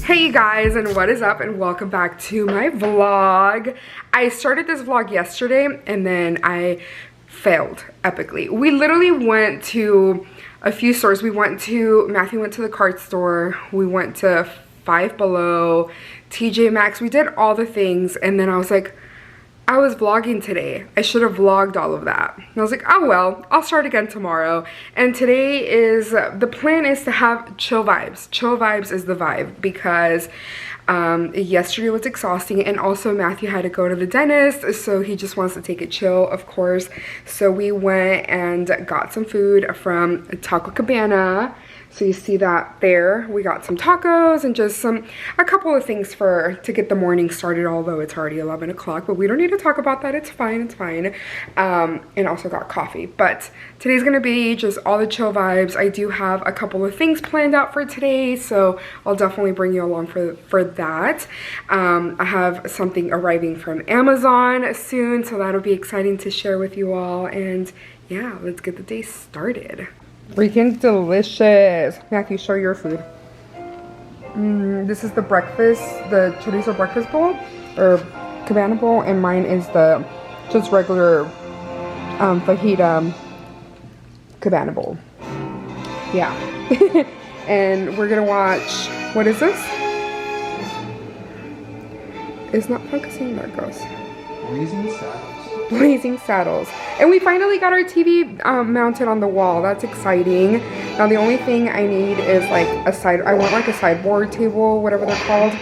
Hey guys, and what is up, and welcome back to my vlog. I started this vlog yesterday and then I failed epically. We literally went to a few stores. Matthew went to the cart store, we went to Five Below, TJ Maxx. We did all the things, and then I was like, I was vlogging today. I should have vlogged all of that. And I was like, oh well, I'll start again tomorrow. And today is, the plan is to have chill vibes. Chill vibes is the vibe because yesterday was exhausting, and also Matthew had to go to the dentist, so he just wants to take it chill, of course. So we went and got some food from Taco Cabana. So you see that there. We got some tacos and just a couple of things to get the morning started, although it's already 11 o'clock, but we don't need to talk about that. It's fine, it's fine. And also got coffee. But today's gonna be just all the chill vibes. I do have a couple of things planned out for today, so I'll definitely bring you along for that. I have something arriving from Amazon soon, so that'll be exciting to share with you all. And yeah, let's get the day started. Freaking delicious. Matthew, show your food. This is the breakfast, the chorizo breakfast bowl, or cabana bowl, and mine is the just regular fajita cabana bowl. Yeah. And we're gonna watch, what is this? It's not focusing, there it goes. Blazing Saddles. Blazing Saddles. And we finally got our TV mounted on the wall. That's exciting. Now the only thing I need is like I want like a sideboard table, whatever they're called.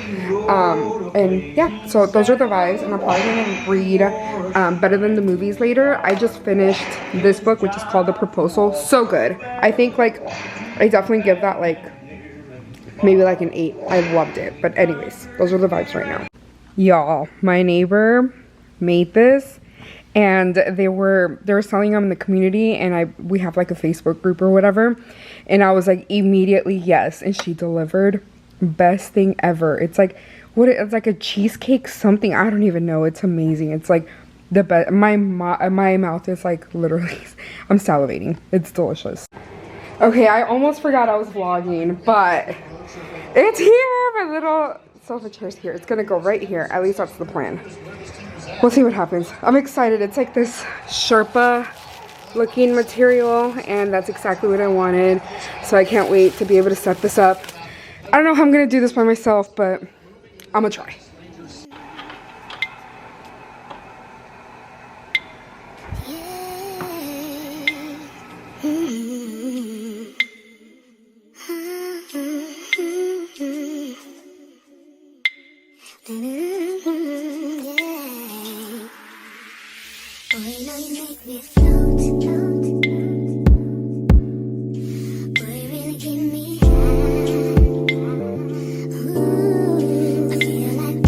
And yeah, so those are the vibes. And I'm probably gonna read Better Than the Movies later. I just finished this book, which is called The Proposal. So good. I think like, I definitely give that like, maybe like an 8. I loved it. But anyways, those are the vibes right now. Y'all, my neighbor made this. And they were selling them in the community, and we have like a Facebook group or whatever, and I was like immediately yes, and she delivered. Best thing ever. It's like it's like a cheesecake something, I don't even know. It's amazing. It's like the best. My mouth is like literally, I'm salivating. It's delicious. Okay, I almost forgot I was vlogging, but it's here. My little sofa chair's here. It's gonna go right here. At least that's the plan. We'll see what happens. I'm excited. It's like this Sherpa looking material, and that's exactly what I wanted. So I can't wait to be able to set this up. I don't know how I'm gonna do this by myself, but I'm gonna try. Boy, really give me high. Ooh, I feel like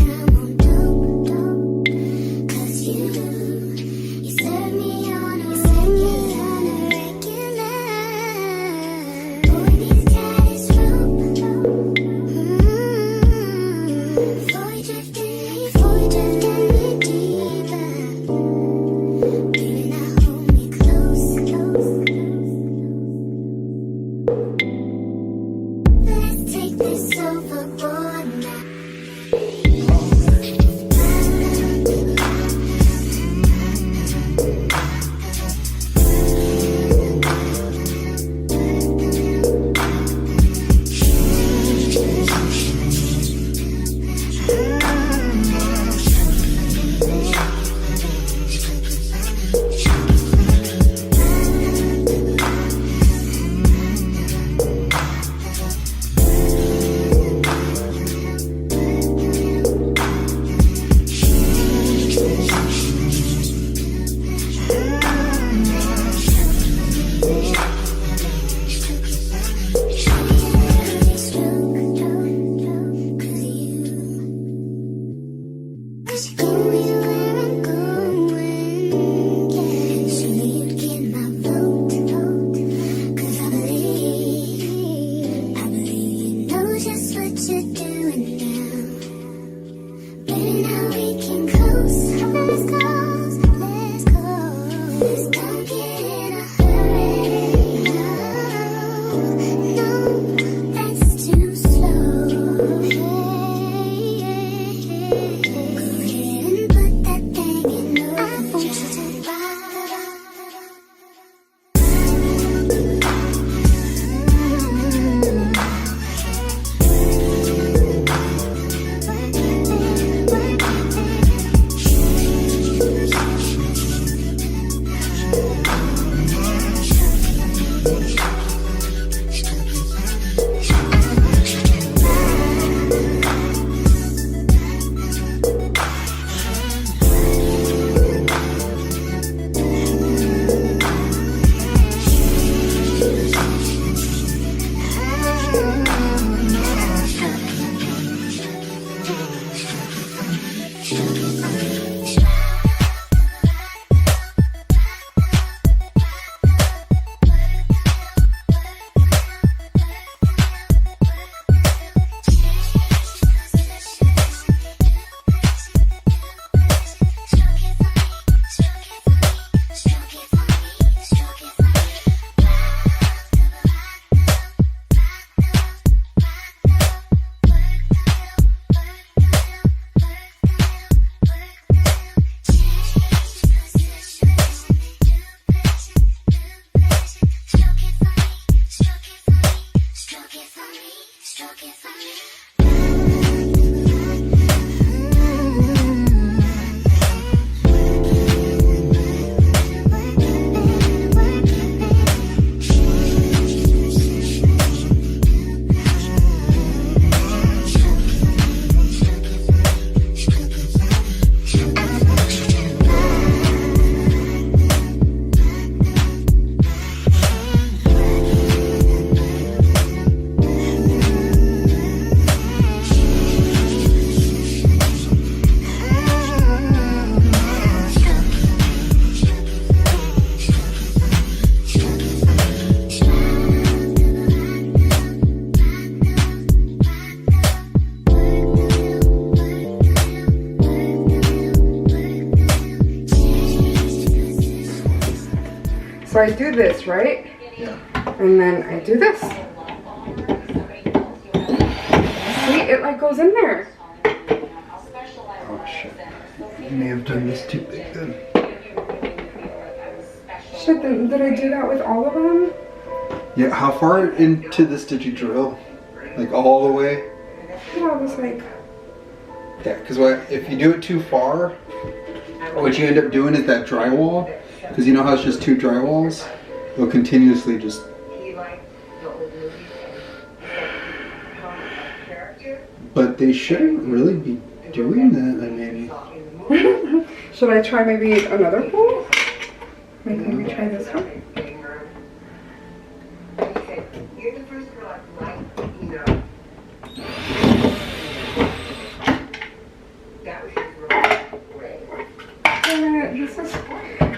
So I do this, right? Yeah. And then I do this. See, it like goes in there. Oh shit. You may have done this too big then. Shit, then did I do that with all of them? Yeah, how far into this did you drill? Like all the way? Yeah, it was like... Yeah, because if you do it too far, what you end up doing is that drywall, because you know how it's just two drywalls? It'll continuously just... But they shouldn't really be doing that, I mean... Should I try maybe another pool? Maybe try this one?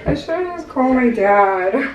I should just call my dad.